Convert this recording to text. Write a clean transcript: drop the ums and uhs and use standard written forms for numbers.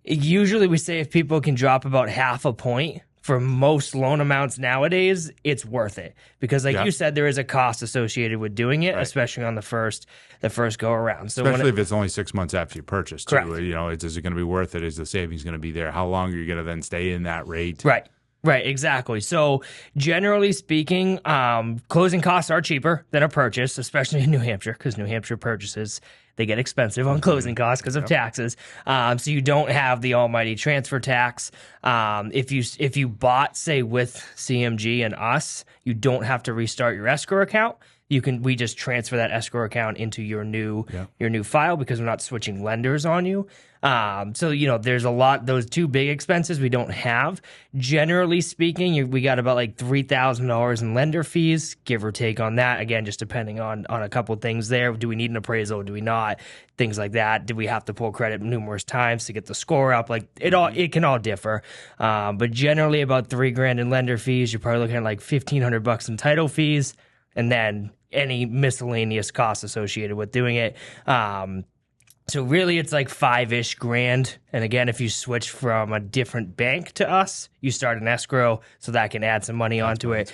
Usually we say if people can drop about half a point for most loan amounts nowadays, it's worth it. Because like you said, there is a cost associated with doing it, especially on the first go around. So especially if it's only 6 months after you purchase too. Correct. You know, is it going to be worth it? Is the savings going to be there? How long are you going to then stay in that rate? Right, exactly. So generally speaking, closing costs are cheaper than a purchase, especially in New Hampshire, because New Hampshire purchases, they get expensive on closing costs because of taxes. So you don't have the almighty transfer tax. If you bought, say, with CMG and us, you don't have to restart your escrow account. We just transfer that escrow account into your new file because we're not switching lenders on you. So, you know, there's a lot, those two big expenses we don't have. Generally speaking, we got about like $3,000 in lender fees, give or take on that. Again, just depending on a couple of things there. Do we need an appraisal? Do we not? Things like that. Do we have to pull credit numerous times to get the score up? Like it can all differ. But generally about $3,000 in lender fees. You're probably looking at like $1,500 in title fees, and then any miscellaneous costs associated with doing it. So really it's like $5-ish grand. And again, if you switch from a different bank to us, you start an escrow, so that can add some money onto it.